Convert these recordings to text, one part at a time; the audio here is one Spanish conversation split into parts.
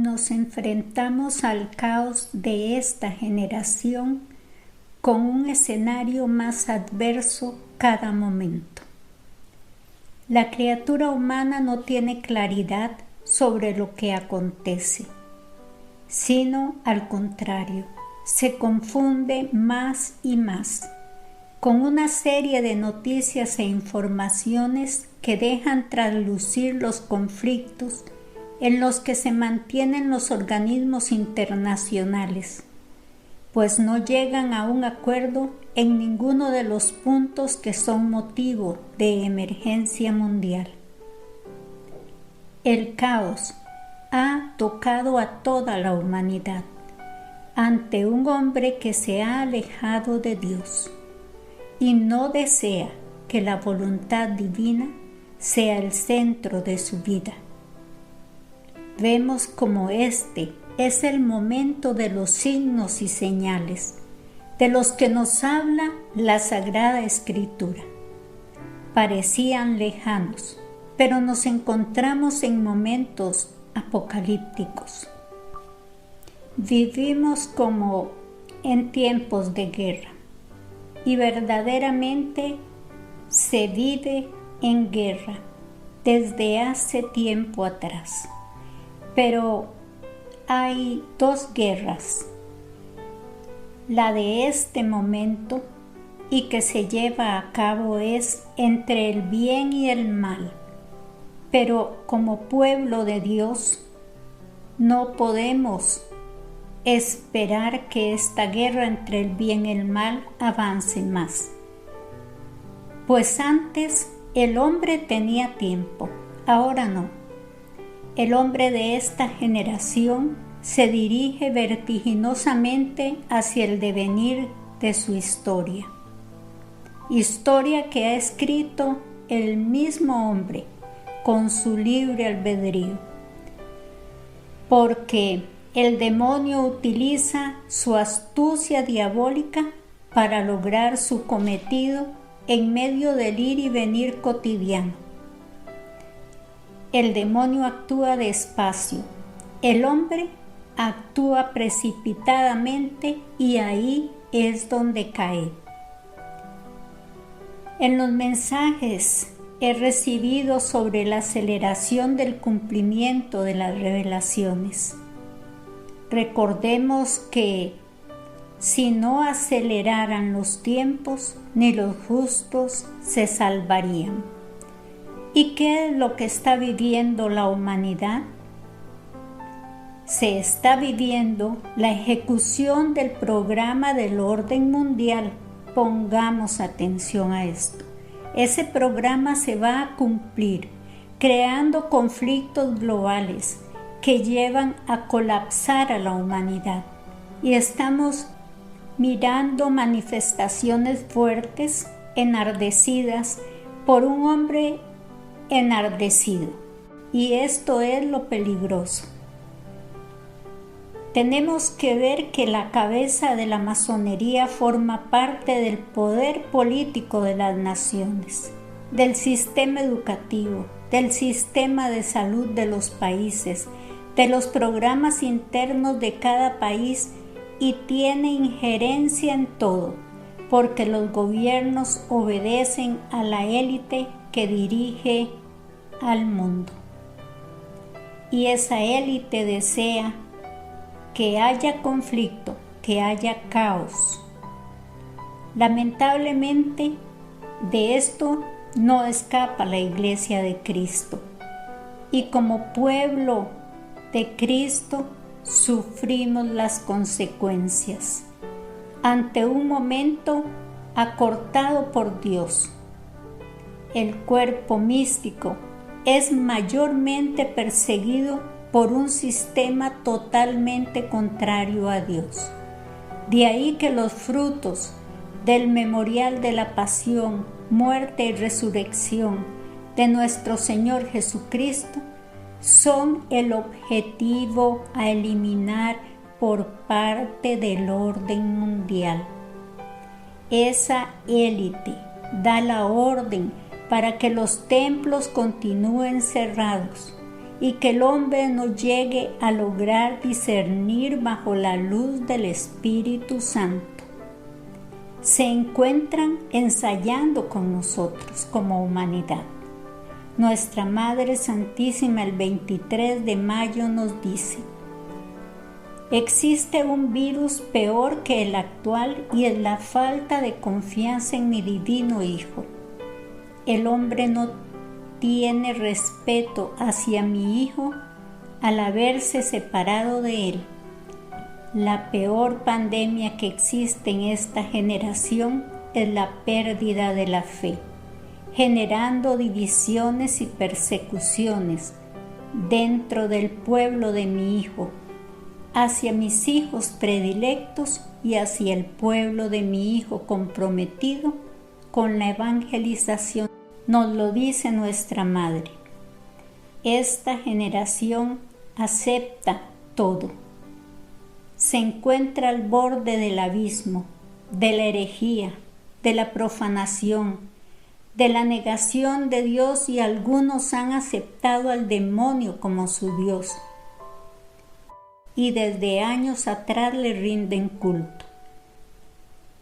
nos enfrentamos al caos de esta generación con un escenario más adverso cada momento. La criatura humana no tiene claridad sobre lo que acontece, sino al contrario, se confunde más y más con una serie de noticias e informaciones que dejan traslucir los conflictos en los que se mantienen los organismos internacionales, pues no llegan a un acuerdo en ninguno de los puntos que son motivo de emergencia mundial. El caos ha tocado a toda la humanidad ante un hombre que se ha alejado de Dios y no desea que la voluntad divina sea el centro de su vida. Vemos como este es el momento de los signos y señales, de los que nos habla la Sagrada Escritura. Parecían lejanos, pero nos encontramos en momentos apocalípticos. Vivimos como en tiempos de guerra, y verdaderamente se vive en guerra desde hace tiempo atrás. Pero hay dos guerras, la de este momento y que se lleva a cabo es entre el bien y el mal. Pero como pueblo de Dios no podemos esperar que esta guerra entre el bien y el mal avance más. Pues antes el hombre tenía tiempo, ahora no. El hombre de esta generación se dirige vertiginosamente hacia el devenir de su historia. Historia que ha escrito el mismo hombre con su libre albedrío. Porque el demonio utiliza su astucia diabólica para lograr su cometido en medio del ir y venir cotidiano. El demonio actúa despacio, el hombre actúa precipitadamente y ahí es donde cae. En los mensajes he recibido sobre la aceleración del cumplimiento de las revelaciones. Recordemos que si no aceleraran los tiempos, ni los justos se salvarían. ¿Y qué es lo que está viviendo la humanidad? Se está viviendo la ejecución del programa del orden mundial. Pongamos atención a esto. Ese programa se va a cumplir, creando conflictos globales que llevan a colapsar a la humanidad. Y estamos mirando manifestaciones fuertes, enardecidas por un hombre enardecido. Y esto es lo peligroso. Tenemos que ver que la cabeza de la masonería forma parte del poder político de las naciones, del sistema educativo, del sistema de salud de los países, de los programas internos de cada país y tiene injerencia en todo, porque los gobiernos obedecen a la élite que dirige al mundo. Y esa élite desea que haya conflicto, que haya caos. Lamentablemente, de esto no escapa la Iglesia de Cristo. Y como pueblo de Cristo, sufrimos las consecuencias ante un momento acortado por Dios. El cuerpo místico es mayormente perseguido por un sistema totalmente contrario a Dios. De ahí que los frutos del memorial de la pasión, muerte y resurrección de nuestro Señor Jesucristo son el objetivo a eliminar por parte del orden mundial. Esa élite da la orden para que los templos continúen cerrados y que el hombre no llegue a lograr discernir bajo la luz del Espíritu Santo. Se encuentran ensayando con nosotros como humanidad. Nuestra Madre Santísima el 23 de mayo nos dice: existe un virus peor que el actual y es la falta de confianza en mi divino Hijo. El hombre no tiene respeto hacia mi Hijo al haberse separado de Él. La peor pandemia que existe en esta generación es la pérdida de la fe, generando divisiones y persecuciones dentro del pueblo de mi Hijo, hacia mis hijos predilectos y hacia el pueblo de mi Hijo comprometido con la evangelización. Nos lo dice nuestra Madre. Esta generación acepta todo. Se encuentra al borde del abismo, de la herejía, de la profanación, de la negación de Dios, y algunos han aceptado al demonio como su Dios y desde años atrás le rinden culto.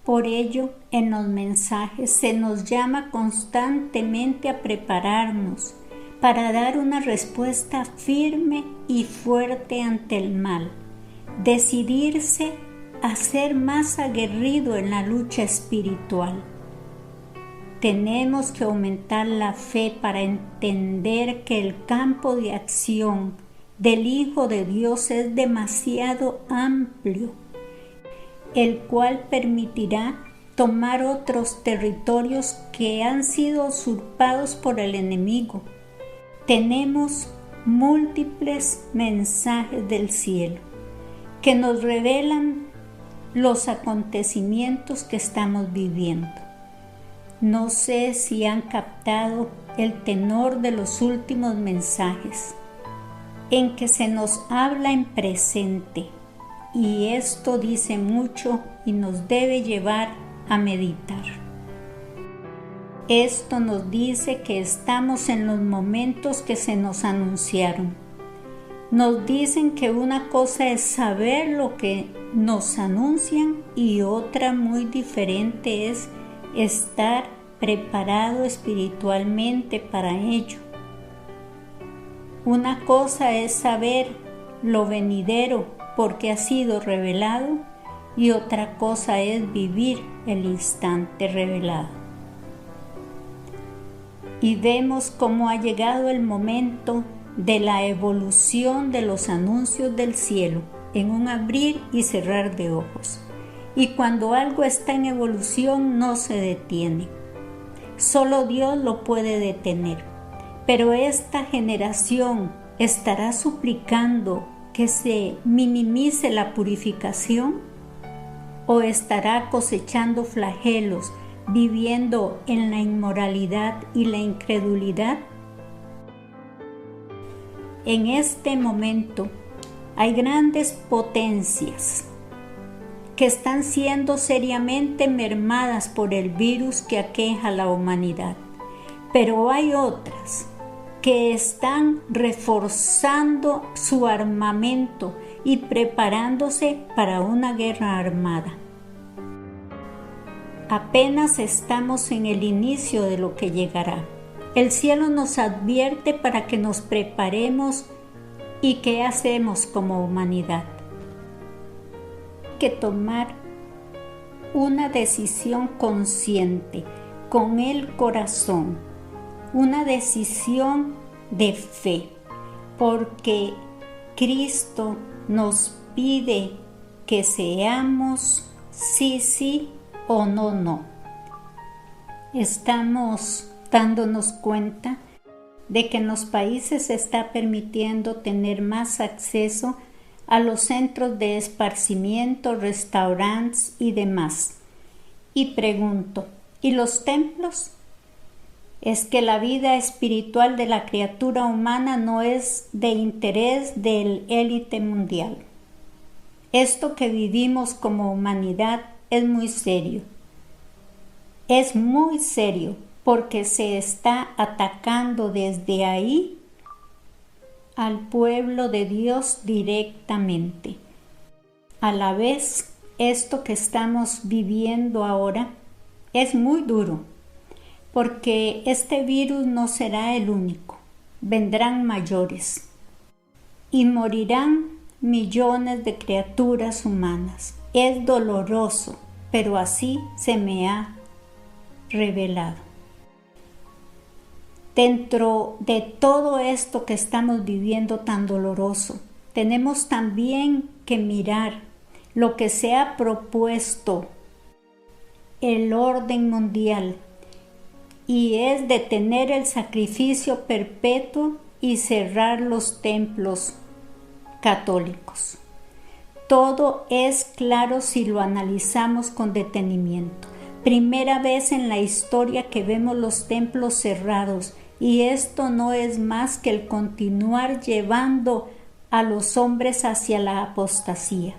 Por ello, en los mensajes se nos llama constantemente a prepararnos para dar una respuesta firme y fuerte ante el mal, decidirse a ser más aguerrido en la lucha espiritual. Tenemos que aumentar la fe para entender que el campo de acción del Hijo de Dios es demasiado amplio, el cual permitirá tomar otros territorios que han sido usurpados por el enemigo. Tenemos múltiples mensajes del cielo que nos revelan los acontecimientos que estamos viviendo. No sé si han captado el tenor de los últimos mensajes, en que se nos habla en presente, y esto dice mucho y nos debe llevar a meditar. Esto nos dice que estamos en los momentos que se nos anunciaron. Nos dicen que una cosa es saber lo que nos anuncian y otra muy diferente es estar preparado espiritualmente para ello. Una cosa es saber lo venidero porque ha sido revelado y otra cosa es vivir el instante revelado. Y vemos cómo ha llegado el momento de la evolución de los anuncios del cielo en un abrir y cerrar de ojos. Y cuando algo está en evolución no se detiene. Solo Dios lo puede detener. Pero esta generación estará suplicando que se minimice la purificación, o estará cosechando flagelos, viviendo en la inmoralidad y la incredulidad. En este momento hay grandes potencias que están siendo seriamente mermadas por el virus que aqueja a la humanidad, pero hay otras que están reforzando su armamento y preparándose para una guerra armada. Apenas estamos en el inicio de lo que llegará. El cielo nos advierte para que nos preparemos. ¿Y qué hacemos como humanidad? Hay que tomar una decisión consciente, con el corazón, una decisión de fe, porque Cristo nos pide que seamos sí, sí o no, no. Estamos dándonos cuenta de que en los países se está permitiendo tener más acceso a los centros de esparcimiento, restaurantes y demás. Y pregunto, ¿y los templos? Es que la vida espiritual de la criatura humana no es de interés del élite mundial. Esto que vivimos como humanidad es muy serio. Es muy serio porque se está atacando desde ahí al pueblo de Dios directamente. A la vez, esto que estamos viviendo ahora es muy duro, porque este virus no será el único. Vendrán mayores y morirán millones de criaturas humanas. Es doloroso, pero así se me ha revelado. Dentro de todo esto que estamos viviendo tan doloroso, tenemos también que mirar lo que se ha propuesto el orden mundial, y es detener el sacrificio perpetuo y cerrar los templos católicos. Todo es claro si lo analizamos con detenimiento. Primera vez en la historia que vemos los templos cerrados, y esto no es más que el continuar llevando a los hombres hacia la apostasía.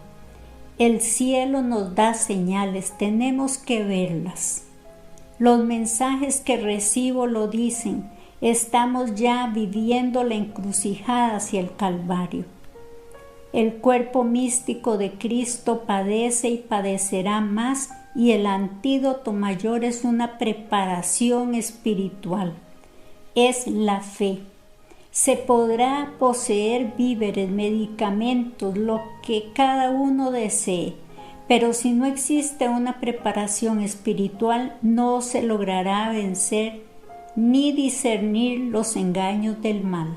El cielo nos da señales, tenemos que verlas. Los mensajes que recibo lo dicen, estamos ya viviendo la encrucijada hacia el Calvario. El cuerpo místico de Cristo padece y padecerá más, y el antídoto mayor es una preparación espiritual. Es la fe. Se podrá poseer víveres, medicamentos, lo que cada uno desee, pero si no existe una preparación espiritual, no se logrará vencer ni discernir los engaños del mal.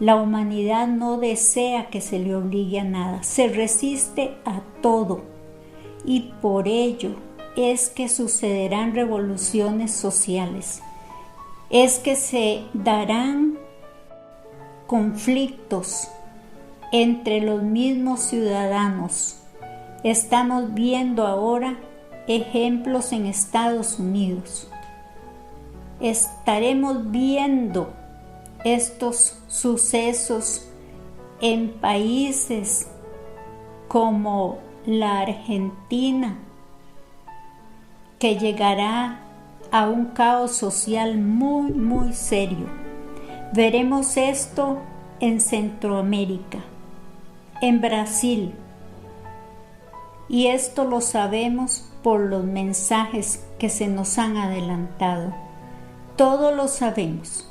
La humanidad no desea que se le obligue a nada, se resiste a todo, y por ello es que sucederán revoluciones sociales, es que se darán conflictos entre los mismos ciudadanos. Estamos viendo ahora ejemplos en Estados Unidos. Estaremos viendo estos sucesos en países como la Argentina, que llegará a un caos social muy, muy serio. Veremos esto en Centroamérica, en Brasil, y esto lo sabemos por los mensajes que se nos han adelantado. Todo lo sabemos.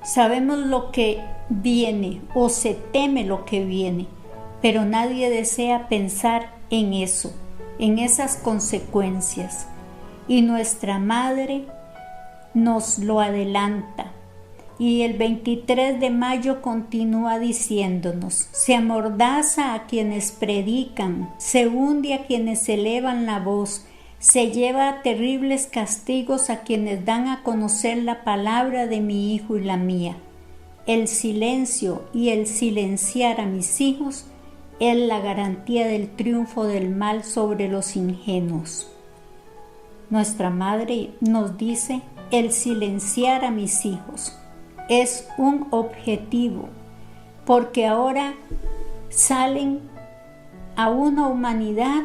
Sabemos lo que viene o se teme lo que viene, pero nadie desea pensar en eso, en esas consecuencias. Y nuestra Madre nos lo adelanta. Y el 23 de mayo continúa diciéndonos: se amordaza a quienes predican, se hunde a quienes elevan la voz, se lleva a terribles castigos a quienes dan a conocer la palabra de mi Hijo y la mía. El silencio y el silenciar a mis hijos es la garantía del triunfo del mal sobre los ingenuos. Nuestra Madre nos dice: el silenciar a mis hijos es un objetivo, porque ahora salen a una humanidad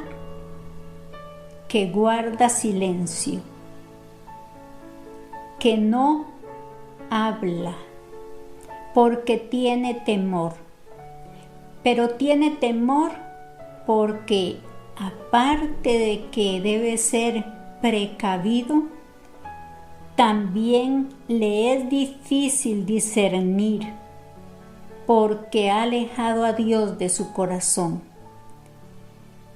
que guarda silencio, que no habla, porque tiene temor. Pero tiene temor porque, aparte de que debe ser precavido, también le es difícil discernir, porque ha alejado a Dios de su corazón.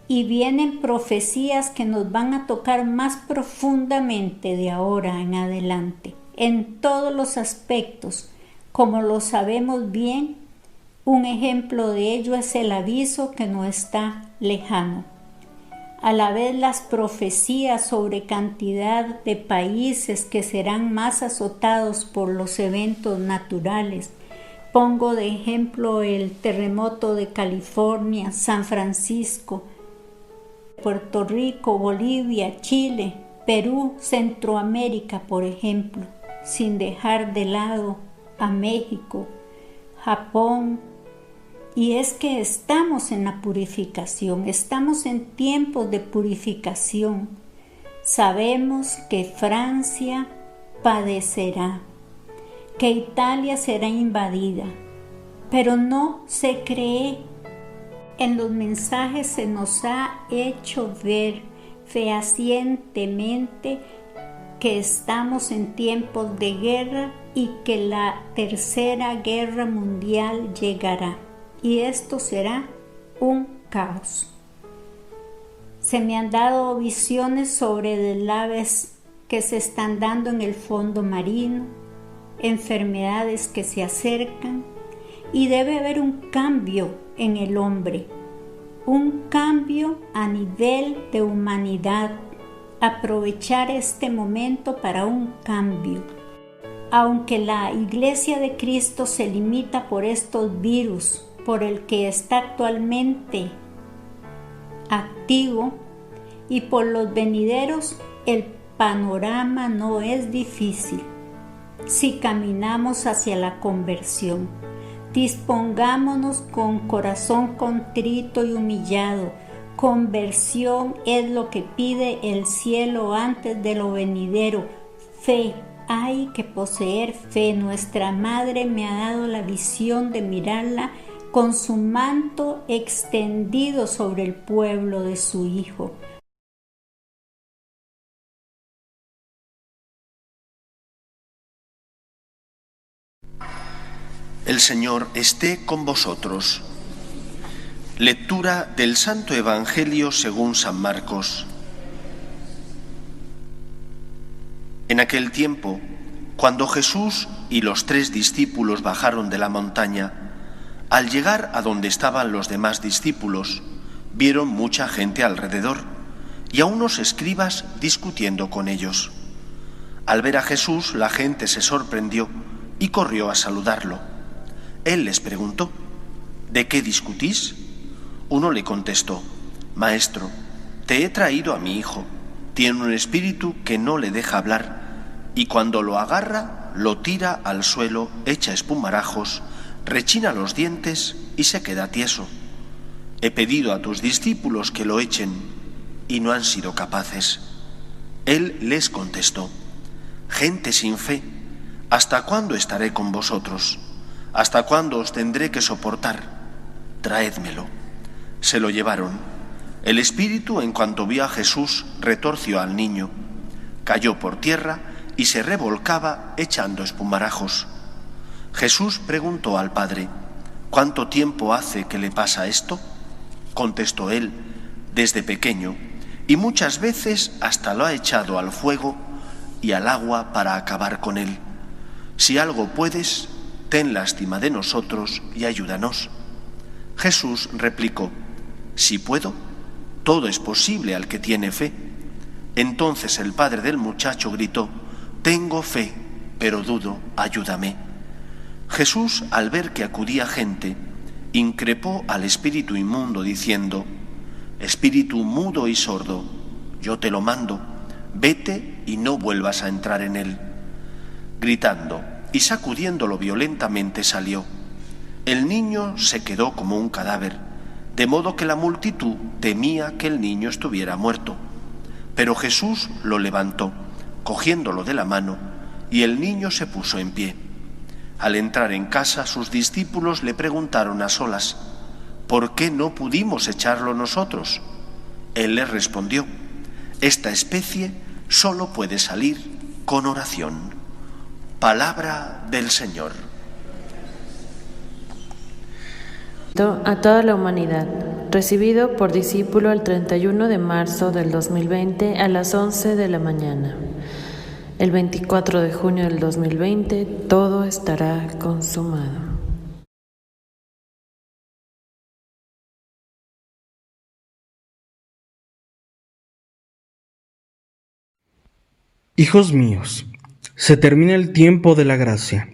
Y vienen profecías que nos van a tocar más profundamente de ahora en adelante, en todos los aspectos, como lo sabemos bien. Un ejemplo de ello es el aviso que no está lejano. A la vez, las profecías sobre cantidad de países que serán más azotados por los eventos naturales. Pongo de ejemplo el terremoto de California, San Francisco, Puerto Rico, Bolivia, Chile, Perú, Centroamérica, por ejemplo, sin dejar de lado a México, Japón. Y es que estamos en la purificación, estamos en tiempos de purificación. Sabemos que Francia padecerá, que Italia será invadida, pero no se cree. En los mensajes se nos ha hecho ver fehacientemente que estamos en tiempos de guerra y que la tercera guerra mundial llegará, y esto será un caos. Se me han dado visiones sobre deslaves que se están dando en el fondo marino, enfermedades que se acercan, y debe haber un cambio en el hombre, un cambio a nivel de humanidad. Aprovechar este momento para un cambio. Aunque la Iglesia de Cristo se limita por estos virus, por el que está actualmente activo, y por los venideros, el panorama no es difícil si caminamos hacia la conversión. Dispongámonos con corazón contrito y humillado. Conversión es lo que pide el cielo antes de lo venidero. Fe, hay que poseer fe. Nuestra Madre me ha dado la visión de mirarla con su manto extendido sobre el pueblo de su Hijo. El Señor esté con vosotros. Lectura del Santo Evangelio según San Marcos. En aquel tiempo, cuando Jesús y los 3 discípulos bajaron de la montaña, al llegar a donde estaban los demás discípulos, vieron mucha gente alrededor y a unos escribas discutiendo con ellos. Al ver a Jesús, la gente se sorprendió y corrió a saludarlo. Él les preguntó: ¿de qué discutís? Uno le contestó: Maestro, te he traído a mi hijo. Tiene un espíritu que no le deja hablar, y cuando lo agarra, lo tira al suelo, echa espumarajos, rechina los dientes y se queda tieso. He pedido a tus discípulos que lo echen, y no han sido capaces. Él les contestó: Gente sin fe, ¿hasta cuándo estaré con vosotros? ¿Hasta cuándo os tendré que soportar? Traédmelo. Se lo llevaron. El espíritu, en cuanto vio a Jesús, retorció al niño, cayó por tierra y se revolcaba echando espumarajos. Jesús preguntó al padre: ¿cuánto tiempo hace que le pasa esto? Contestó él: desde pequeño, y muchas veces hasta lo ha echado al fuego y al agua para acabar con él. Si algo puedes, ten lástima de nosotros y ayúdanos. Jesús replicó: si puedo, todo es posible al que tiene fe. Entonces el padre del muchacho gritó: tengo fe, pero dudo, ayúdame. Jesús, al ver que acudía gente, increpó al espíritu inmundo diciendo: espíritu mudo y sordo, yo te lo mando, vete y no vuelvas a entrar en él. Gritando y sacudiéndolo violentamente salió. El niño se quedó como un cadáver, de modo que la multitud temía que el niño estuviera muerto. Pero Jesús lo levantó, cogiéndolo de la mano, y el niño se puso en pie. Al entrar en casa, sus discípulos le preguntaron a solas: ¿por qué no pudimos echarlo nosotros? Él les respondió: esta especie solo puede salir con oración. Palabra del Señor. A toda la humanidad, recibido por discípulo el 31 de marzo del 2020 a las 11 de la mañana. El 24 de junio del 2020 todo estará consumado. Hijos míos, se termina el tiempo de la gracia.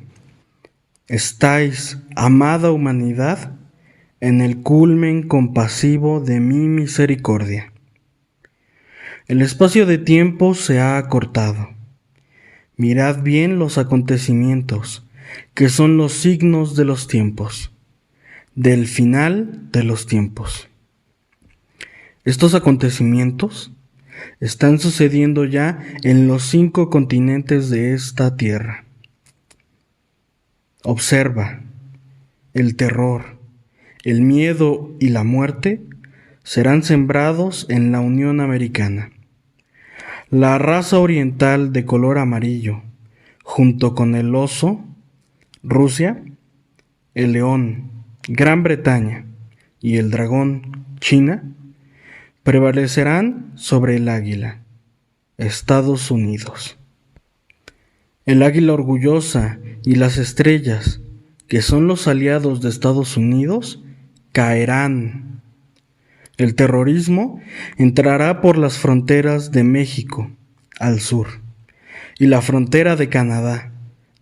Estáis, amada humanidad, en el culmen compasivo de mi misericordia. El espacio de tiempo se ha acortado. Mirad bien los acontecimientos, que son los signos de los tiempos, del final de los tiempos. Estos acontecimientos están sucediendo ya en los 5 continentes de esta tierra. Observa, el terror, el miedo y la muerte serán sembrados en la Unión Americana. La raza oriental de color amarillo, junto con el oso, Rusia, el león, Gran Bretaña y el dragón, China, prevalecerán sobre el águila, Estados Unidos. El águila orgullosa y las estrellas, que son los aliados de Estados Unidos, caerán. El terrorismo entrará por las fronteras de México, al sur, y la frontera de Canadá,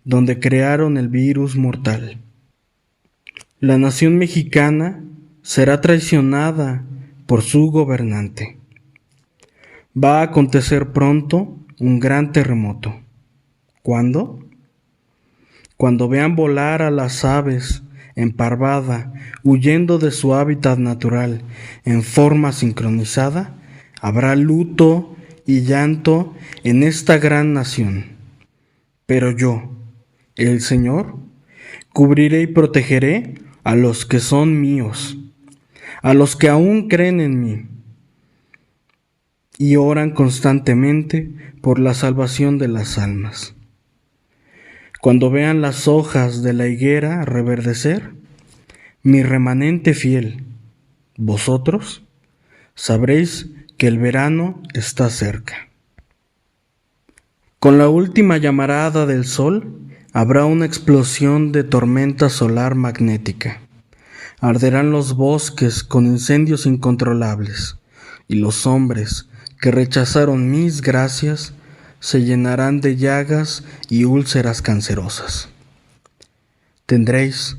donde crearon el virus mortal. La nación mexicana será traicionada por su gobernante. Va a acontecer pronto un gran terremoto. ¿Cuándo? Cuando vean volar a las aves en parvada, huyendo de su hábitat natural en forma sincronizada, habrá luto y llanto en esta gran nación. Pero yo, el Señor, cubriré y protegeré a los que son míos, a los que aún creen en mí y oran constantemente por la salvación de las almas. Cuando vean las hojas de la higuera reverdecer, mi remanente fiel, vosotros sabréis que el verano está cerca. Con la última llamarada del sol habrá una explosión de tormenta solar magnética. Arderán los bosques con incendios incontrolables, y los hombres que rechazaron mis gracias se llenarán de llagas y úlceras cancerosas. Tendréis,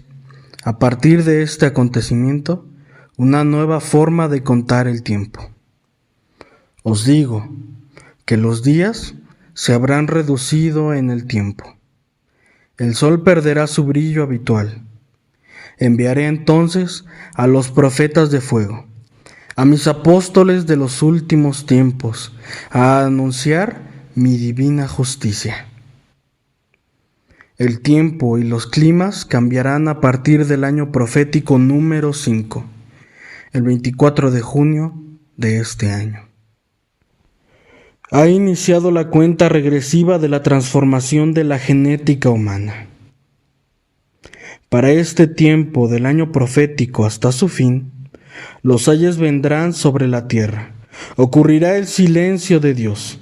a partir de este acontecimiento, una nueva forma de contar el tiempo. Os digo que los días se habrán reducido en el tiempo. El sol perderá su brillo habitual. Enviaré entonces a los profetas de fuego, a mis apóstoles de los últimos tiempos, a anunciar mi divina justicia. El tiempo y los climas cambiarán a partir del año profético número 5, el 24 de junio de este año. Ha iniciado la cuenta regresiva de la transformación de la genética humana. Para este tiempo del año profético hasta su fin, los ayes vendrán sobre la tierra, ocurrirá el silencio de Dios,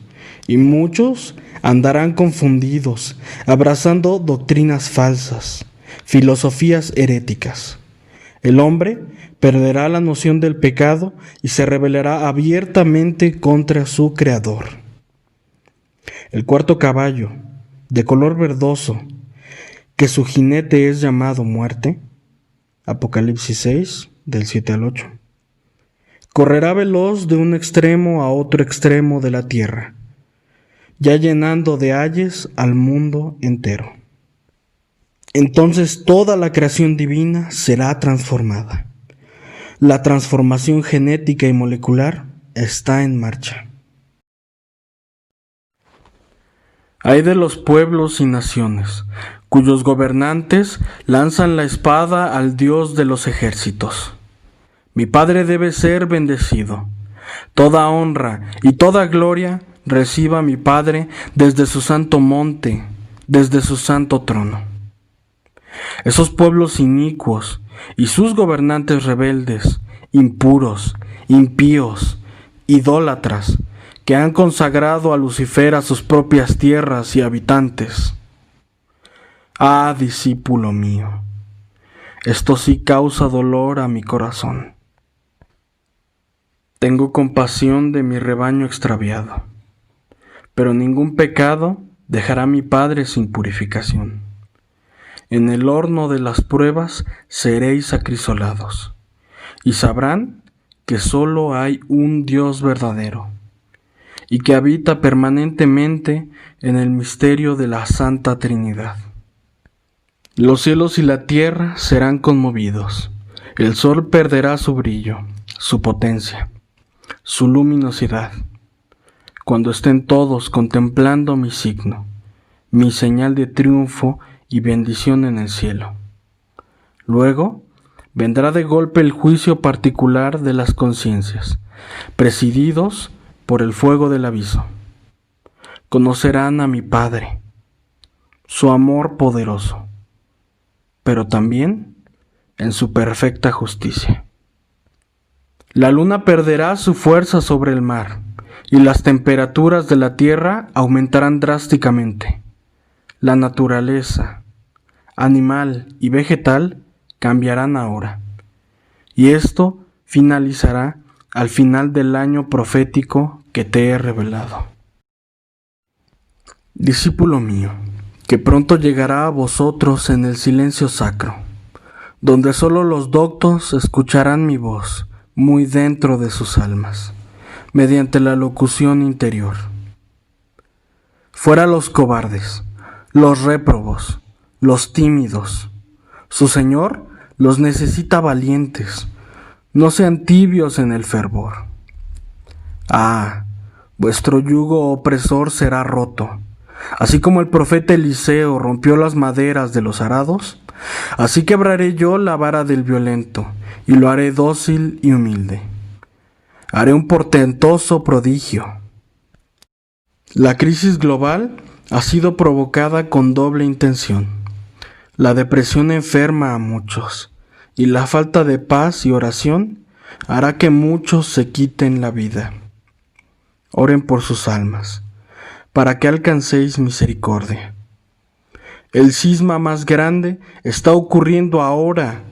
y muchos andarán confundidos, abrazando doctrinas falsas, filosofías heréticas. El hombre perderá la noción del pecado y se rebelará abiertamente contra su Creador. El cuarto caballo, de color verdoso, que su jinete es llamado muerte, Apocalipsis 6, del 7 al 8, correrá veloz de un extremo a otro extremo de la tierra, ya llenando de ayes al mundo entero. Entonces toda la creación divina será transformada. La transformación genética y molecular está en marcha. Hay de los pueblos y naciones, cuyos gobernantes lanzan la espada al Dios de los ejércitos. Mi Padre debe ser bendecido. Toda honra y toda gloria reciba mi Padre desde su santo monte, desde su santo trono. Esos pueblos inicuos y sus gobernantes rebeldes, impuros, impíos, idólatras, que han consagrado a Lucifer a sus propias tierras y habitantes. Ah, discípulo mío, esto sí causa dolor a mi corazón. Tengo compasión de mi rebaño extraviado, pero ningún pecado dejará mi Padre sin purificación. En el horno de las pruebas seréis acrisolados, y sabrán que solo hay un Dios verdadero, y que habita permanentemente en el misterio de la Santa Trinidad. Los cielos y la tierra serán conmovidos, el sol perderá su brillo, su potencia, su luminosidad, cuando estén todos contemplando mi signo, mi señal de triunfo y bendición en el cielo. Luego vendrá de golpe el juicio particular de las conciencias, presididos por el fuego del aviso. Conocerán a mi Padre, su amor poderoso, pero también en su perfecta justicia. La luna perderá su fuerza sobre el mar, y las temperaturas de la tierra aumentarán drásticamente. La naturaleza, animal y vegetal, cambiarán ahora, y esto finalizará al final del año profético que te he revelado. Discípulo mío, que pronto llegará a vosotros en el silencio sacro, donde solo los doctos escucharán mi voz muy dentro de sus almas, mediante la locución interior. Fuera los cobardes, los réprobos, los tímidos. Su Señor los necesita valientes, no sean tibios en el fervor. Vuestro yugo opresor será roto. Así como el profeta Eliseo rompió las maderas de los arados, así quebraré yo la vara del violento, y lo haré dócil y humilde. Haré un portentoso prodigio. La crisis global ha sido provocada con doble intención. La depresión enferma a muchos, y la falta de paz y oración hará que muchos se quiten la vida. Oren por sus almas, para que alcancéis misericordia. El cisma más grande está ocurriendo ahora,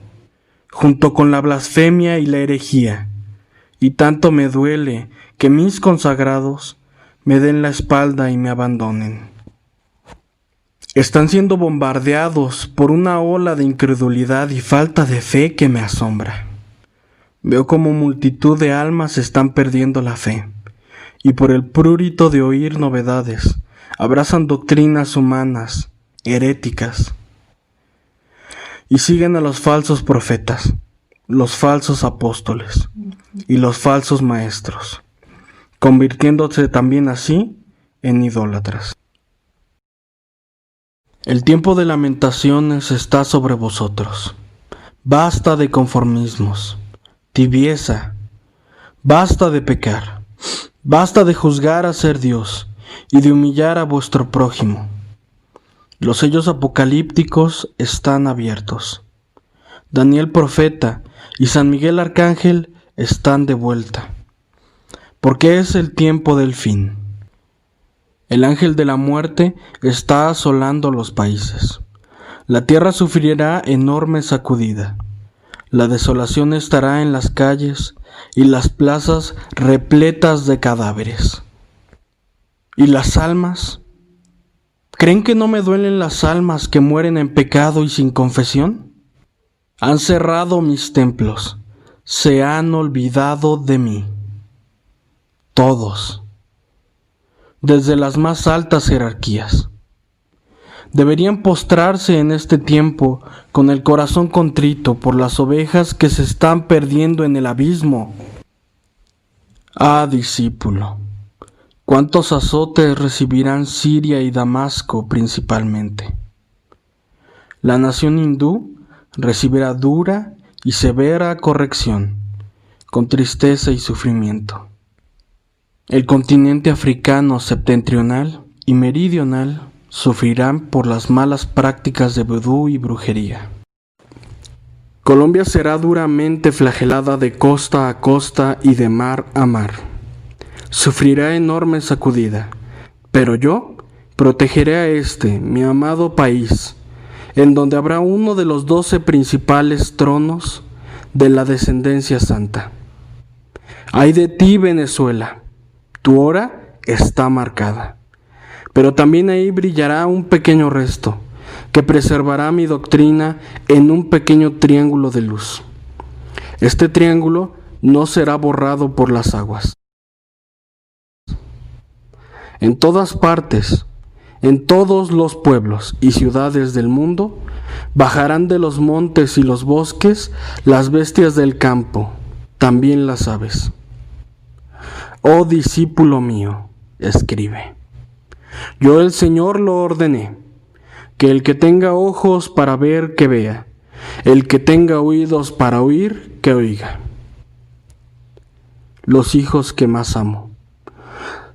junto con la blasfemia y la herejía, y tanto me duele que mis consagrados me den la espalda y me abandonen. Están siendo bombardeados por una ola de incredulidad y falta de fe que me asombra. Veo como multitud de almas están perdiendo la fe, y por el prurito de oír novedades, abrazan doctrinas humanas, heréticas, y siguen a los falsos profetas, los falsos apóstoles y los falsos maestros, convirtiéndose también así en idólatras. El tiempo de lamentaciones está sobre vosotros. Basta de conformismos, tibieza, basta de pecar, basta de juzgar a ser Dios y de humillar a vuestro prójimo. Los sellos apocalípticos están abiertos. Daniel profeta y San Miguel arcángel están de vuelta, porque es el tiempo del fin. El ángel de la muerte está asolando los países. La tierra sufrirá enorme sacudida. La desolación estará en las calles y las plazas repletas de cadáveres. ¿Y las almas? ¿Creen que no me duelen las almas que mueren en pecado y sin confesión? Han cerrado mis templos, se han olvidado de mí. Todos, desde las más altas jerarquías. Deberían postrarse en este tiempo con el corazón contrito por las ovejas que se están perdiendo en el abismo. Discípulo, ¿cuántos azotes recibirán Siria y Damasco principalmente? La nación hindú recibirá dura y severa corrección, con tristeza y sufrimiento. El continente africano septentrional y meridional sufrirán por las malas prácticas de vudú y brujería. Colombia será duramente flagelada de costa a costa y de mar a mar. Sufrirá enorme sacudida, pero yo protegeré a este, mi amado país, en donde habrá uno de los 12 principales tronos de la descendencia santa. Ay de ti, Venezuela, tu hora está marcada, pero también ahí brillará un pequeño resto que preservará mi doctrina en un pequeño triángulo de luz. Este triángulo no será borrado por las aguas. En todas partes, en todos los pueblos y ciudades del mundo, bajarán de los montes y los bosques las bestias del campo, también las aves. Oh discípulo mío, escribe. Yo el Señor lo ordené, que el que tenga ojos para ver, que vea, El que tenga oídos para oír, que oiga. Los hijos que más amo,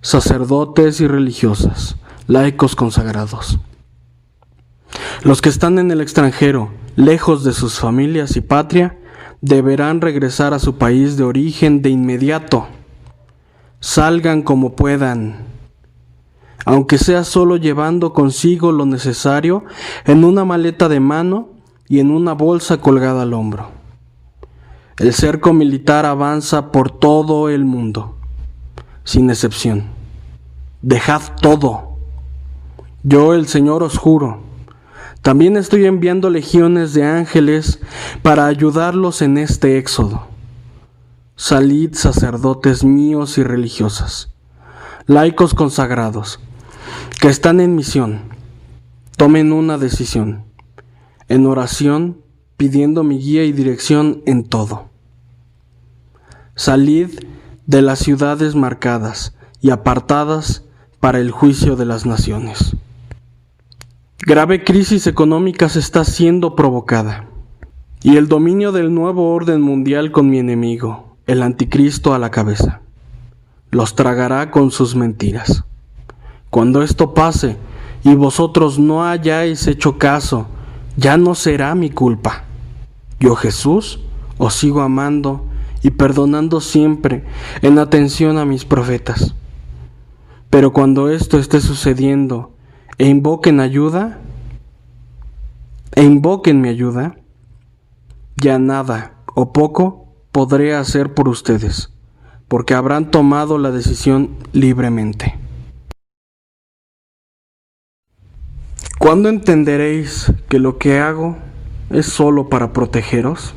sacerdotes y religiosas, laicos consagrados. Los que están en el extranjero, lejos de sus familias y patria, deberán regresar a su país de origen de inmediato. Salgan como puedan, aunque sea solo llevando consigo lo necesario en una maleta de mano y en una bolsa colgada al hombro. El cerco militar avanza por todo el mundo, sin excepción. Dejad todo. Yo, el Señor, os juro. También estoy enviando legiones de ángeles para ayudarlos en este éxodo. Salid, sacerdotes míos y religiosas, laicos consagrados, que están en misión. Tomen una decisión, en oración, pidiendo mi guía y dirección en todo. Salid de las ciudades marcadas y apartadas para el juicio de las naciones. Grave crisis económica se está siendo provocada, y el dominio del nuevo orden mundial con mi enemigo, el anticristo a la cabeza, los tragará con sus mentiras. Cuando esto pase y vosotros no hayáis hecho caso, ya no será mi culpa. Yo, Jesús, os sigo amando y perdonando siempre en atención a mis profetas. Pero cuando esto esté sucediendo e invoquen mi ayuda, ya nada o poco podré hacer por ustedes, porque habrán tomado la decisión libremente. ¿Cuándo entenderéis que lo que hago es solo para protegeros?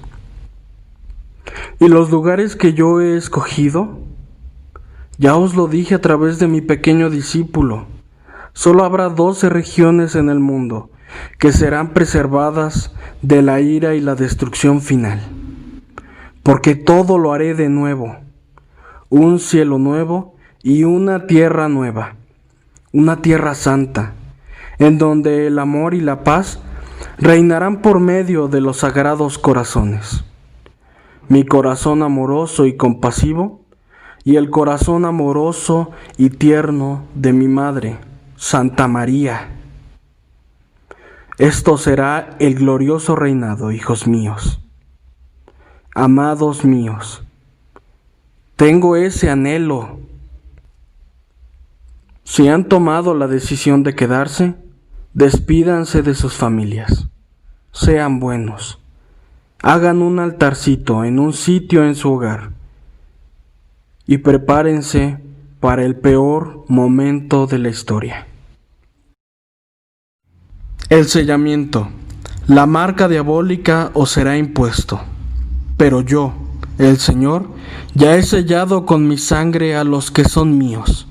¿Y los lugares que yo he escogido? Ya os lo dije a través de mi pequeño discípulo. Solo habrá 12 regiones en el mundo que serán preservadas de la ira y la destrucción final. Porque todo lo haré de nuevo, un cielo nuevo y una tierra nueva, una tierra santa, en donde el amor y la paz reinarán por medio de los sagrados corazones. Mi corazón amoroso y compasivo, y el corazón amoroso y tierno de mi madre, Santa María. Esto será el glorioso reinado, hijos míos. Amados míos, tengo ese anhelo. Si han tomado la decisión de quedarse, despídanse de sus familias. Sean buenos. Hagan un altarcito en un sitio en su hogar. Y prepárense para el peor momento de la historia. El sellamiento. La marca diabólica os será impuesto. Pero yo, el Señor, ya he sellado con mi sangre a los que son míos.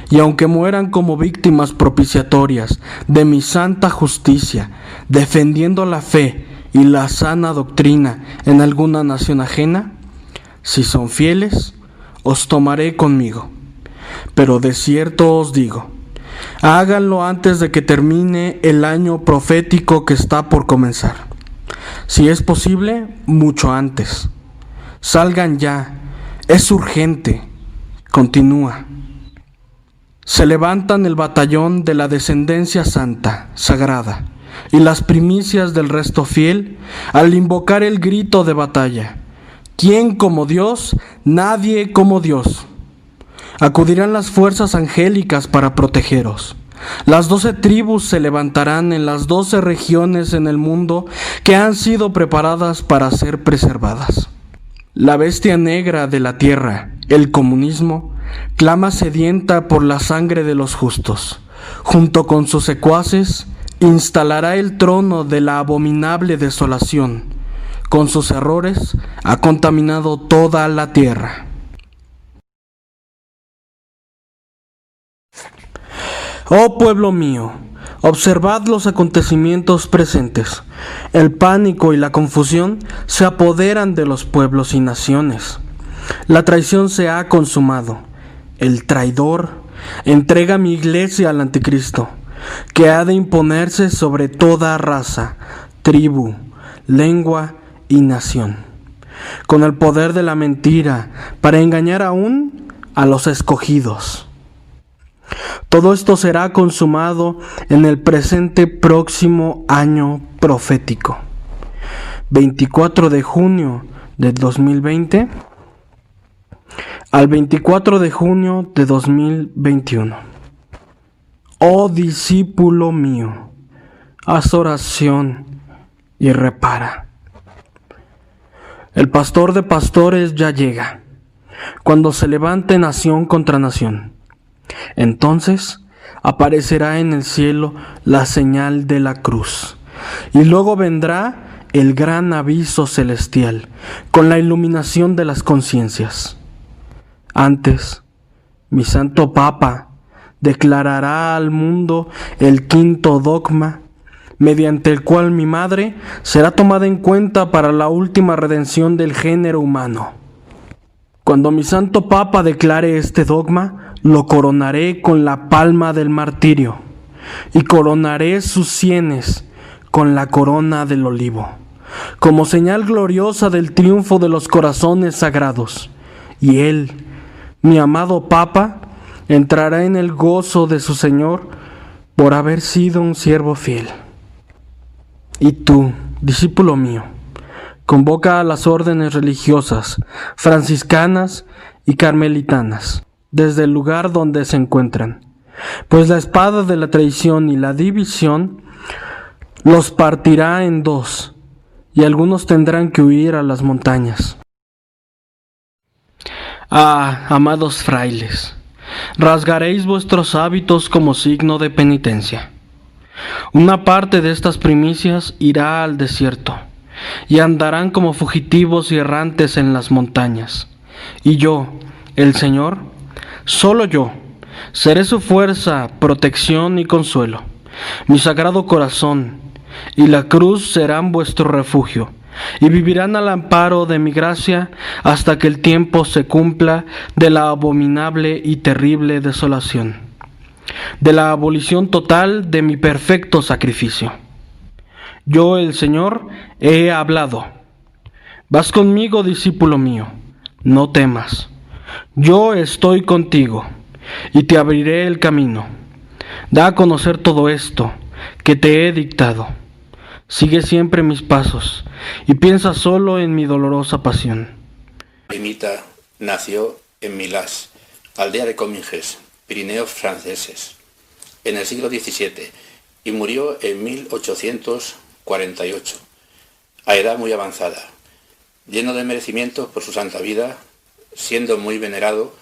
Y aunque mueran como víctimas propiciatorias de mi santa justicia, defendiendo la fe y la sana doctrina en alguna nación ajena, si son fieles, os tomaré conmigo. Pero de cierto os digo, háganlo antes de que termine el año profético que está por comenzar. Si es posible, mucho antes. Salgan ya, es urgente. Continúa. Se levantan el batallón de la descendencia santa, sagrada, y las primicias del resto fiel al invocar el grito de batalla. ¿Quién como Dios? Nadie como Dios. Acudirán las fuerzas angélicas para protegeros. Las 12 tribus se levantarán en las 12 regiones en el mundo que han sido preparadas para ser preservadas. La bestia negra de la tierra, el comunismo, clama sedienta por la sangre de los justos. Junto con sus secuaces, instalará el trono de la abominable desolación. Con sus errores, ha contaminado toda la tierra. Oh pueblo mío, observad los acontecimientos presentes. El pánico y la confusión se apoderan de los pueblos y naciones. La traición se ha consumado. El traidor entrega mi iglesia al anticristo, que ha de imponerse sobre toda raza, tribu, lengua y nación, con el poder de la mentira, para engañar aún a los escogidos. Todo esto será consumado en el presente próximo año profético, 24 de junio de 2020 al 24 de junio de 2021. Oh discípulo mío, haz oración y repara. El pastor de pastores ya llega, cuando se levante nación contra nación. Entonces aparecerá en el cielo la señal de la cruz, y luego vendrá el gran aviso celestial, con la iluminación de las conciencias. Antes, mi santo Papa declarará al mundo el quinto dogma, mediante el cual mi madre será tomada en cuenta para la última redención del género humano. Cuando mi santo Papa declare este dogma, lo coronaré con la palma del martirio, y coronaré sus sienes con la corona del olivo, como señal gloriosa del triunfo de los corazones sagrados. Y él, mi amado Papa, entrará en el gozo de su Señor por haber sido un siervo fiel. Y tú, discípulo mío, convoca a las órdenes religiosas, franciscanas y carmelitanas, desde el lugar donde se encuentran, pues la espada de la traición y la división los partirá en dos, y algunos tendrán que huir a las montañas. Ah, amados frailes, rasgaréis vuestros hábitos como signo de penitencia. Una parte de estas primicias irá al desierto, y andarán como fugitivos y errantes en las montañas. Y yo, el Señor, solo yo, seré su fuerza, protección y consuelo. Mi sagrado corazón y la cruz serán vuestro refugio, y vivirán al amparo de mi gracia hasta que el tiempo se cumpla de la abominable y terrible desolación, de la abolición total de mi perfecto sacrificio. Yo, el Señor, he hablado. Vas conmigo, discípulo mío, no temas. Yo estoy contigo, y te abriré el camino. Da a conocer todo esto que te he dictado. Sigue siempre mis pasos, y piensa solo en mi dolorosa pasión. Ermita nació en Milás, aldea de Cominges, Pirineos franceses, en el siglo XVII, y murió en 1848, a edad muy avanzada, lleno de merecimientos por su santa vida, siendo muy venerado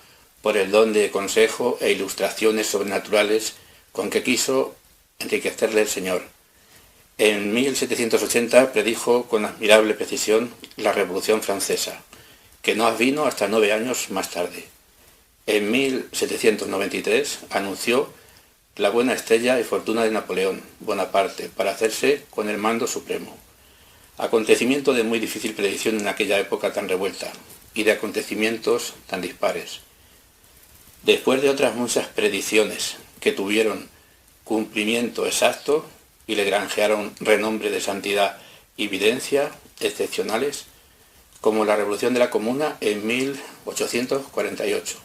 por el don de consejo e ilustraciones sobrenaturales con que quiso enriquecerle el Señor. En 1780 predijo con admirable precisión la Revolución Francesa, que no vino hasta 9 años más tarde. En 1793 anunció la buena estrella y fortuna de Napoleón Bonaparte para hacerse con el mando supremo. Acontecimiento de muy difícil predicción en aquella época tan revuelta y de acontecimientos tan dispares. Después de otras muchas predicciones que tuvieron cumplimiento exacto y le granjearon renombre de santidad y evidencia excepcionales, como la Revolución de la Comuna en 1848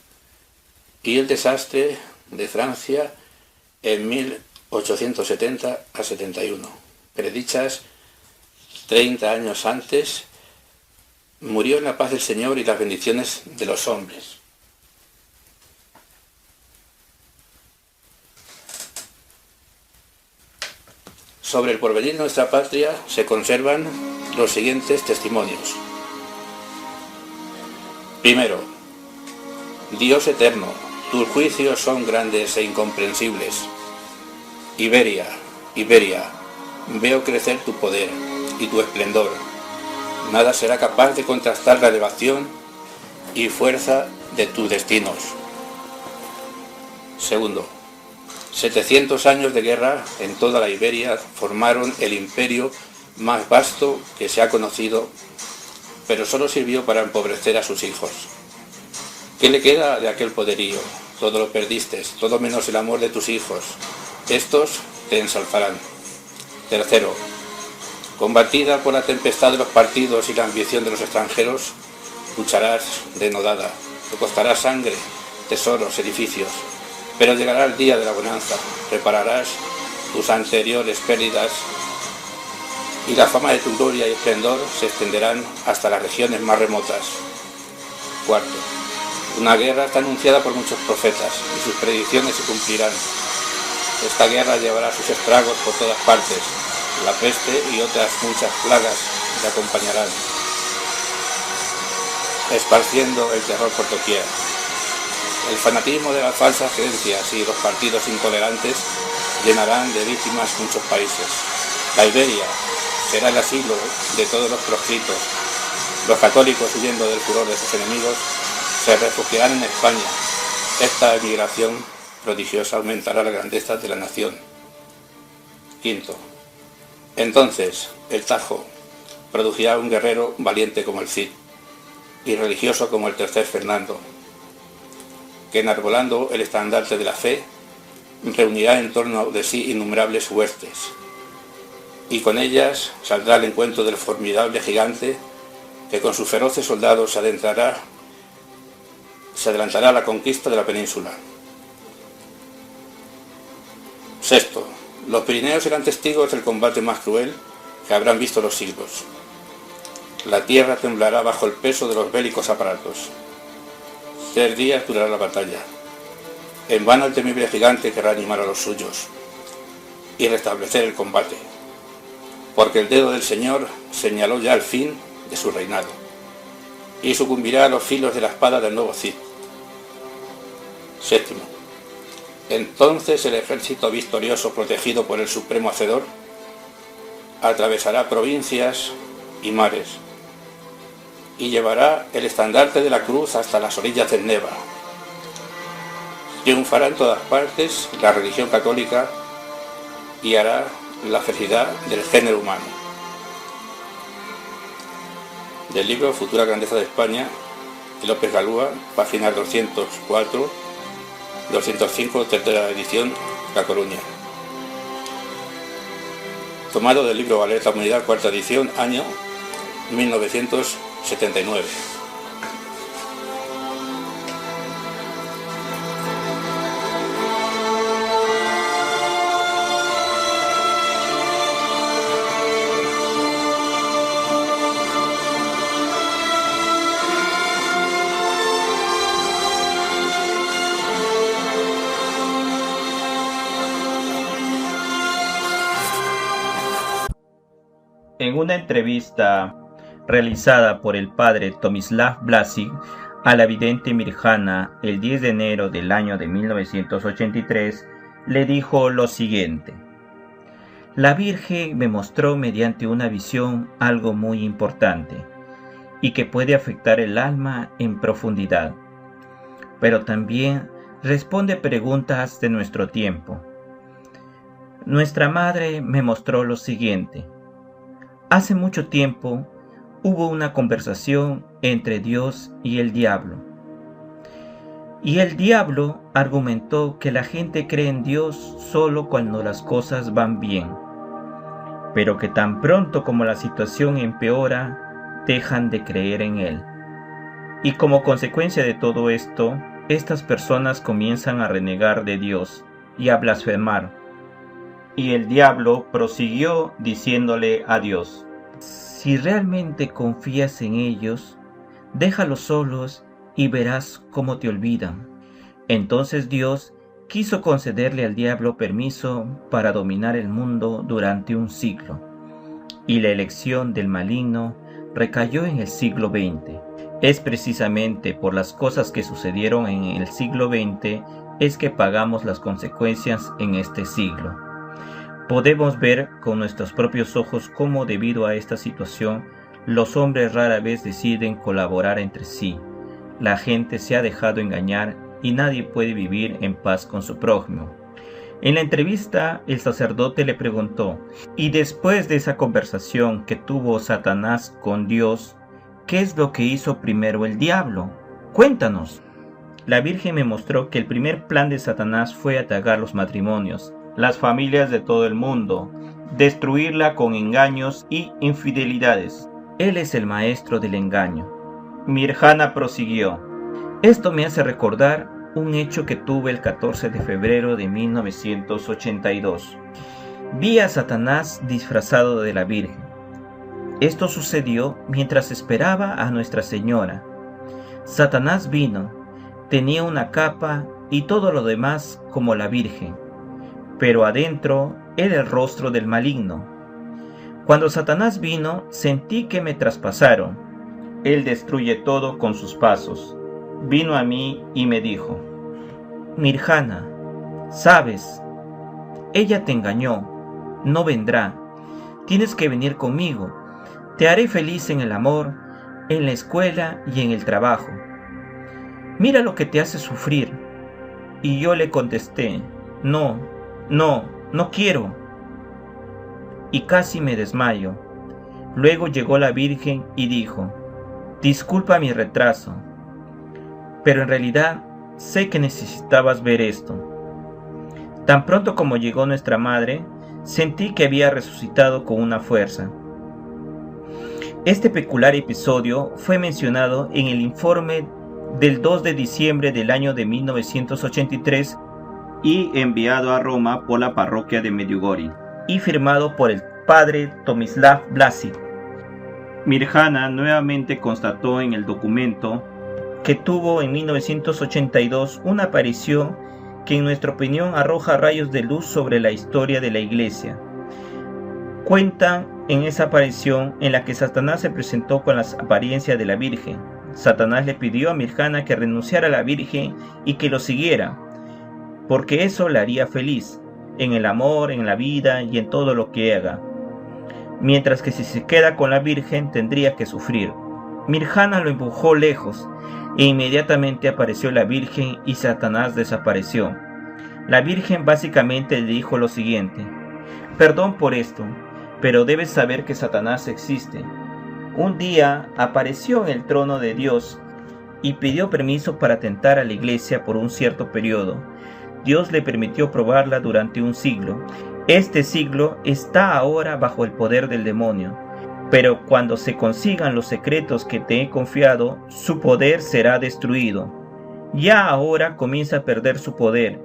y el desastre de Francia en 1870 a 71, predichas 30 años antes, murió en la paz del Señor y las bendiciones de los hombres. Sobre el porvenir de nuestra patria se conservan los siguientes testimonios. Primero, Dios eterno, tus juicios son grandes e incomprensibles. Iberia, Iberia, veo crecer tu poder y tu esplendor. Nada será capaz de contrastar la elevación y fuerza de tus destinos. Segundo, 700 años de guerra en toda la Iberia formaron el imperio más vasto que se ha conocido, pero solo sirvió para empobrecer a sus hijos. ¿Qué le queda de aquel poderío? Todo lo perdiste, todo menos el amor de tus hijos. Estos te ensalzarán. Tercero, Combatida por la tempestad de los partidos y la ambición de los extranjeros, lucharás denodada, te costará sangre, tesoros, edificios, pero llegará el día de la bonanza, repararás tus anteriores pérdidas y la fama de tu gloria y esplendor se extenderán hasta las regiones más remotas. Cuarto, una guerra está anunciada por muchos profetas y sus predicciones se cumplirán. Esta guerra llevará sus estragos por todas partes, la peste y otras muchas plagas le acompañarán, esparciendo el terror por doquier. El fanatismo de las falsas creencias y los partidos intolerantes llenarán de víctimas muchos países. La Iberia será el asilo de todos los proscritos. Los católicos, huyendo del furor de sus enemigos, se refugiarán en España. Esta emigración prodigiosa aumentará la grandeza de la nación. Quinto, entonces el Tajo producirá un guerrero valiente como el Cid y religioso como el tercer Fernando, que enarbolando el estandarte de la fe, reunirá en torno de sí innumerables huestes, y con ellas saldrá al encuentro del formidable gigante que con sus feroces soldados se adelantará a la conquista de la península. Sexto, los Pirineos serán testigos del combate más cruel que habrán visto los siglos. La tierra temblará bajo el peso de los bélicos aparatos. 3 días durará la batalla. En vano el temible gigante querrá animar a los suyos y restablecer el combate, porque el dedo del Señor señaló ya el fin de su reinado y sucumbirá a los filos de la espada del nuevo Cid. Séptimo, entonces el ejército victorioso protegido por el supremo Hacedor atravesará provincias y mares y llevará el estandarte de la cruz hasta las orillas del Neva. Triunfará en todas partes la religión católica y hará la felicidad del género humano. Del libro Futura Grandeza de España, de López Galúa, páginas 204, 205, tercera edición, La Coruña. Tomado del libro Valer la Humanidad, cuarta edición, año 1979. En una entrevista realizada por el padre Tomislav Vlasik a la vidente Mirjana el 10 de enero del año de 1983, le dijo lo siguiente: la Virgen me mostró mediante una visión algo muy importante y que puede afectar el alma en profundidad, pero también responde preguntas de nuestro tiempo. Nuestra madre me mostró lo siguiente: hace mucho tiempo hubo una conversación entre Dios y el diablo. Y el diablo argumentó que la gente cree en Dios solo cuando las cosas van bien, pero que tan pronto como la situación empeora, dejan de creer en Él. Y como consecuencia de todo esto, estas personas comienzan a renegar de Dios y a blasfemar. Y el diablo prosiguió diciéndole a Dios: si realmente confías en ellos, déjalos solos y verás cómo te olvidan. Entonces Dios quiso concederle al diablo permiso para dominar el mundo durante un siglo, y la elección del maligno recayó en el siglo XX. Es precisamente por las cosas que sucedieron en el siglo XX es que pagamos las consecuencias en este siglo. Podemos ver con nuestros propios ojos cómo, debido a esta situación, los hombres rara vez deciden colaborar entre sí. La gente se ha dejado engañar y nadie puede vivir en paz con su prójimo. En la entrevista, el sacerdote le preguntó: ¿y después de esa conversación que tuvo Satanás con Dios, qué es lo que hizo primero el diablo? Cuéntanos. La Virgen me mostró que el primer plan de Satanás fue atacar los matrimonios, las familias de todo el mundo, destruirla con engaños y infidelidades. Él es el maestro del engaño. Mirjana prosiguió: esto me hace recordar un hecho que tuve el 14 de febrero de 1982. Vi a Satanás disfrazado de la Virgen. Esto sucedió mientras esperaba a Nuestra Señora. Satanás vino, tenía una capa y todo lo demás como la Virgen, pero adentro era el rostro del maligno. Cuando Satanás vino, sentí que me traspasaron. Él destruye todo con sus pasos. Vino a mí y me dijo: Mirjana, sabes, ella te engañó, no vendrá. Tienes que venir conmigo. Te haré feliz en el amor, en la escuela y en el trabajo. Mira lo que te hace sufrir. Y yo le contesté: no quiero. Y casi me desmayo. Luego llegó la Virgen y dijo: disculpa mi retraso, pero en realidad sé que necesitabas ver esto. Tan pronto como llegó nuestra madre, sentí que había resucitado con una fuerza. Este peculiar episodio fue mencionado en el informe del 2 de diciembre del año de 1983 y enviado a Roma por la parroquia de Medjugorje y firmado por el padre Tomislav Blasic. Mirjana nuevamente constató en el documento que tuvo en 1982 una aparición que en nuestra opinión arroja rayos de luz sobre la historia de la Iglesia. Cuentan en esa aparición en la que Satanás se presentó con las apariencias de la Virgen. Satanás le pidió a Mirjana que renunciara a la Virgen y que lo siguiera, porque eso la haría feliz, en el amor, en la vida y en todo lo que haga. Mientras que si se queda con la Virgen tendría que sufrir. Mirjana lo empujó lejos e inmediatamente apareció la Virgen y Satanás desapareció. La Virgen básicamente le dijo lo siguiente: perdón por esto, pero debes saber que Satanás existe. Un día apareció en el trono de Dios y pidió permiso para tentar a la Iglesia por un cierto periodo. Dios le permitió probarla durante un siglo. Este siglo está ahora bajo el poder del demonio, pero cuando se consigan los secretos que te he confiado, su poder será destruido. Ya ahora comienza a perder su poder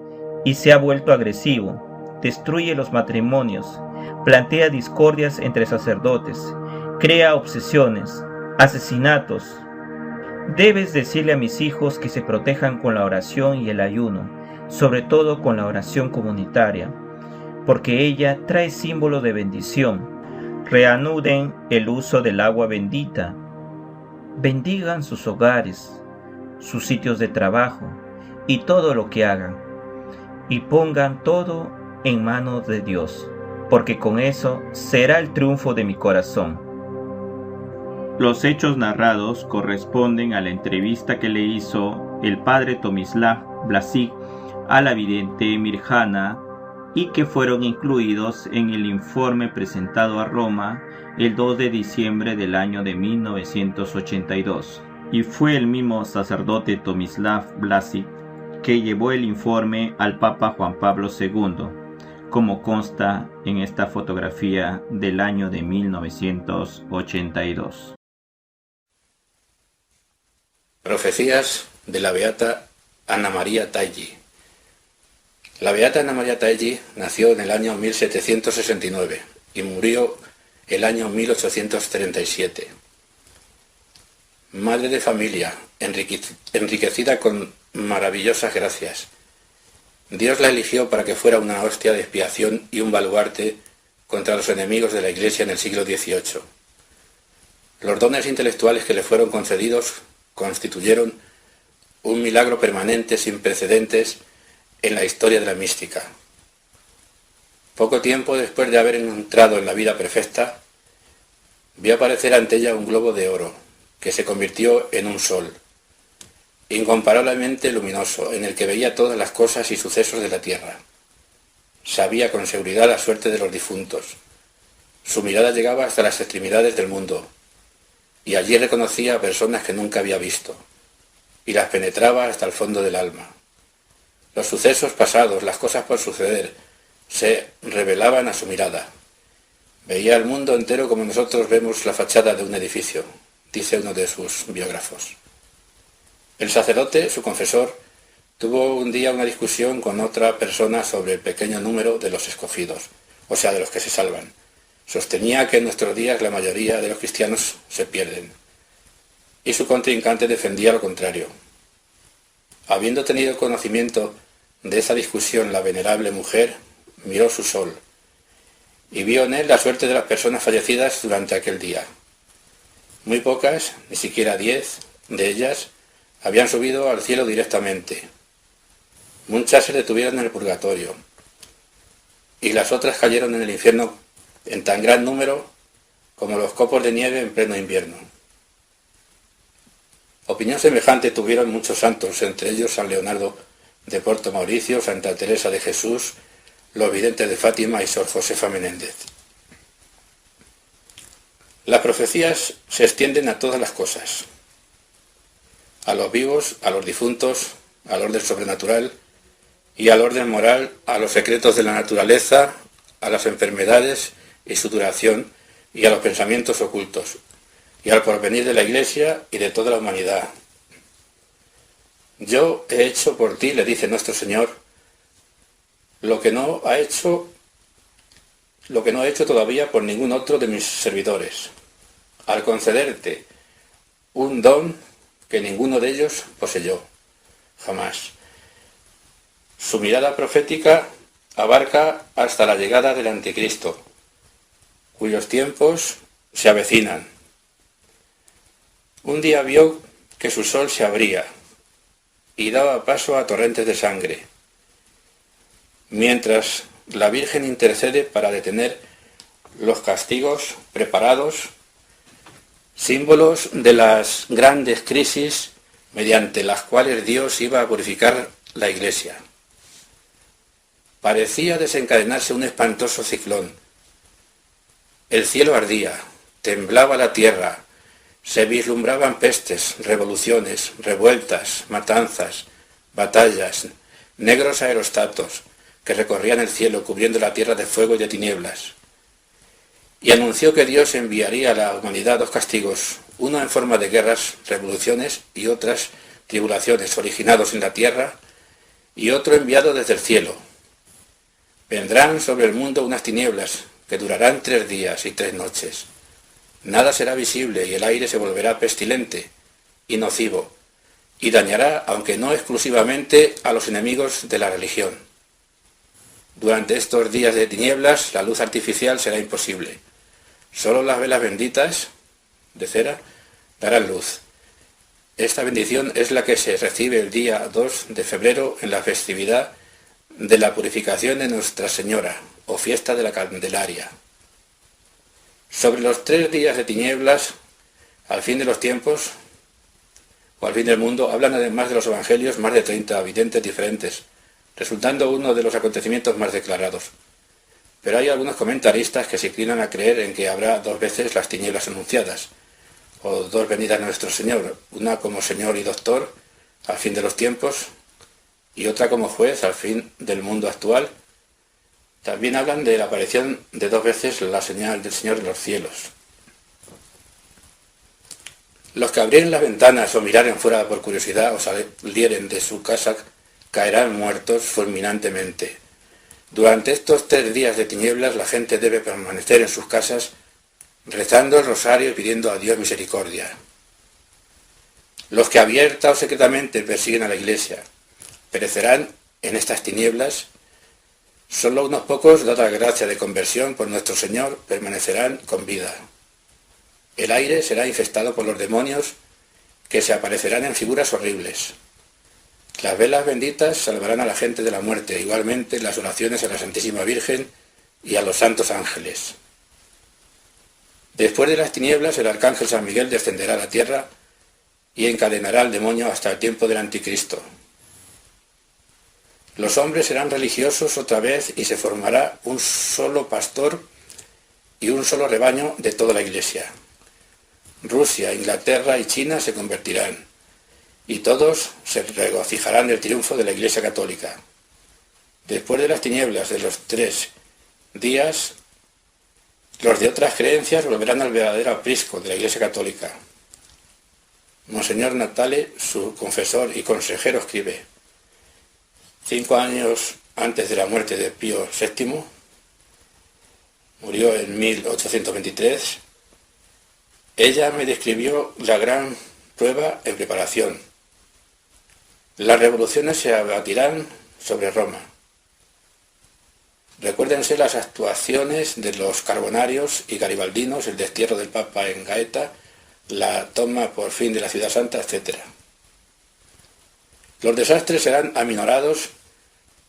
y se ha vuelto agresivo. Destruye los matrimonios, plantea discordias entre sacerdotes, crea obsesiones, asesinatos. Debes decirle a mis hijos que se protejan con la oración y el ayuno, sobre todo con la oración comunitaria, porque ella trae símbolo de bendición. Reanuden el uso del agua bendita. Bendigan sus hogares, sus sitios de trabajo y todo lo que hagan. Y pongan todo en manos de Dios, porque con eso será el triunfo de mi corazón. Los hechos narrados corresponden a la entrevista que le hizo el padre Tomislav Blasic a la vidente Mirjana y que fueron incluidos en el informe presentado a Roma el 2 de diciembre del año de 1982. Y fue el mismo sacerdote Tomislav Blasic que llevó el informe al Papa Juan Pablo II, como consta en esta fotografía del año de 1982. Profecías de la beata Anna Maria Taigi. La beata Anna Maria Taigi nació en el año 1769 y murió el año 1837. Madre de familia, enriquecida con maravillosas gracias. Dios la eligió para que fuera una hostia de expiación y un baluarte contra los enemigos de la Iglesia en el siglo XVIII. Los dones intelectuales que le fueron concedidos constituyeron un milagro permanente sin precedentes en la historia de la mística. Poco tiempo después de haber entrado en la vida perfecta, vio aparecer ante ella un globo de oro, que se convirtió en un sol, incomparablemente luminoso, en el que veía todas las cosas y sucesos de la tierra. Sabía con seguridad la suerte de los difuntos. Su mirada llegaba hasta las extremidades del mundo, y allí reconocía a personas que nunca había visto, y las penetraba hasta el fondo del alma. Los sucesos pasados, las cosas por suceder, se revelaban a su mirada, Veía el mundo entero como nosotros vemos la fachada de un edificio, dice uno de sus biógrafos. El sacerdote, su confesor, tuvo un día una discusión con otra persona sobre el pequeño número de los escogidos, o sea, de los que se salvan. Sostenía que en nuestros días la mayoría de los cristianos se pierden. Y su contrincante defendía lo contrario. Habiendo tenido conocimiento de esa discusión, la venerable mujer miró su sol y vio en él la suerte de las personas fallecidas durante aquel día. Muy pocas, ni siquiera 10 de ellas, habían subido al cielo directamente. Muchas se detuvieron en el purgatorio y las otras cayeron en el infierno en tan gran número como los copos de nieve en pleno invierno. Opinión semejante tuvieron muchos santos, entre ellos San Leonardo de Porto Mauricio, Santa Teresa de Jesús, los videntes de Fátima y Sor Josefa Menéndez. Las profecías se extienden a todas las cosas, a los vivos, a los difuntos, al orden sobrenatural y al orden moral, a los secretos de la naturaleza, a las enfermedades y su duración, y a los pensamientos ocultos, y al porvenir de la Iglesia y de toda la humanidad. Yo he hecho por ti, le dice nuestro Señor, lo que no he hecho todavía por ningún otro de mis servidores, al concederte un don que ninguno de ellos poseyó, jamás. Su mirada profética abarca hasta la llegada del Anticristo, cuyos tiempos se avecinan. Un día vio que su sol se abría y daba paso a torrentes de sangre, mientras la Virgen intercede para detener los castigos preparados, símbolos de las grandes crisis mediante las cuales Dios iba a purificar la Iglesia. Parecía desencadenarse un espantoso ciclón. El cielo ardía, temblaba la tierra, se vislumbraban pestes, revoluciones, revueltas, matanzas, batallas, negros aerostatos que recorrían el cielo cubriendo la tierra de fuego y de tinieblas. Y anunció que Dios enviaría a la humanidad 2 castigos, uno en forma de guerras, revoluciones y otras tribulaciones originados en la tierra, y otro enviado desde el cielo. Vendrán sobre el mundo unas tinieblas que durarán 3 días y 3 noches. Nada será visible y el aire se volverá pestilente y nocivo, y dañará, aunque no exclusivamente, a los enemigos de la religión. Durante estos días de tinieblas, la luz artificial será imposible. Solo las velas benditas, de cera, darán luz. Esta bendición es la que se recibe el día 2 de febrero en la festividad de la purificación de Nuestra Señora, o fiesta de la Candelaria. Sobre los 3 días de tinieblas, al fin de los tiempos, o al fin del mundo, hablan además de los evangelios más de 30 videntes diferentes, resultando uno de los acontecimientos más declarados. Pero hay algunos comentaristas que se inclinan a creer en que habrá 2 veces las tinieblas anunciadas, o 2 venidas de nuestro Señor, una como Señor y Doctor al fin de los tiempos, y otra como juez al fin del mundo actual. También hablan de la aparición de 2 veces la señal del Señor en los cielos. Los que abrieren las ventanas o miraren fuera por curiosidad o salieren de su casa caerán muertos fulminantemente. Durante estos 3 días de tinieblas la gente debe permanecer en sus casas rezando el rosario y pidiendo a Dios misericordia. Los que abierta o secretamente persiguen a la Iglesia perecerán en estas tinieblas. Solo unos pocos, dada la gracia de conversión por nuestro Señor, permanecerán con vida. El aire será infestado por los demonios que se aparecerán en figuras horribles. Las velas benditas salvarán a la gente de la muerte, igualmente las oraciones a la Santísima Virgen y a los santos ángeles. Después de las tinieblas, el arcángel San Miguel descenderá a la tierra y encadenará al demonio hasta el tiempo del Anticristo. Los hombres serán religiosos otra vez y se formará un solo pastor y un solo rebaño de toda la Iglesia. Rusia, Inglaterra y China se convertirán y todos se regocijarán del triunfo de la Iglesia Católica. Después de las tinieblas de los 3 días, Los de otras creencias volverán al verdadero aprisco de la Iglesia Católica. Monseñor Natale, su confesor y consejero, escribe: 5 años antes de la muerte de Pío VII, murió en 1823, ella me describió la gran prueba en preparación. Las revoluciones se abatirán sobre Roma. Recuérdense las actuaciones de los carbonarios y garibaldinos, el destierro del Papa en Gaeta, la toma por fin de la Ciudad Santa, etc. Los desastres serán aminorados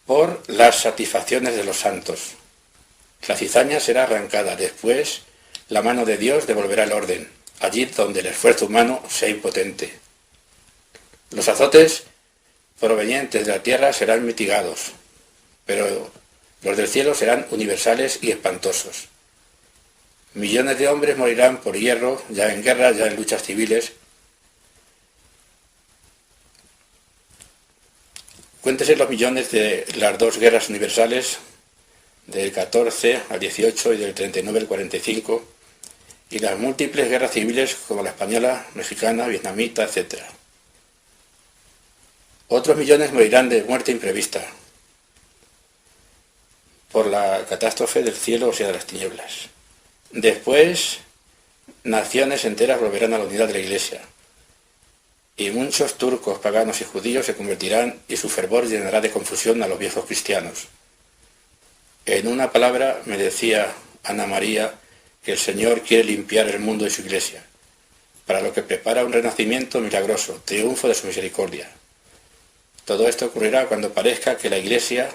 por las satisfacciones de los santos. La cizaña será arrancada, después la mano de Dios devolverá el orden, allí donde el esfuerzo humano sea impotente. Los azotes provenientes de la tierra serán mitigados, pero los del cielo serán universales y espantosos. Millones de hombres morirán por hierro, ya en guerra, ya en luchas civiles. Cuéntese los millones de las 2 guerras universales, del 14 al 18 y del 39 al 45, y las múltiples guerras civiles como la española, mexicana, vietnamita, etc. Otros millones morirán de muerte imprevista, por la catástrofe del cielo, o sea, de las tinieblas. Después, naciones enteras volverán a la unidad de la Iglesia, y muchos turcos, paganos y judíos se convertirán, y su fervor llenará de confusión a los viejos cristianos. En una palabra, me decía Ana María que el Señor quiere limpiar el mundo y su Iglesia, para lo que prepara un renacimiento milagroso, triunfo de su misericordia. Todo esto ocurrirá cuando parezca que la Iglesia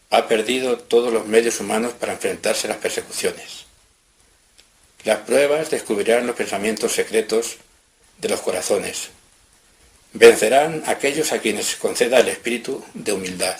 ha perdido todos los medios humanos para enfrentarse a las persecuciones. Las pruebas descubrirán los pensamientos secretos de los corazones. Vencerán aquellos a quienes conceda el espíritu de humildad.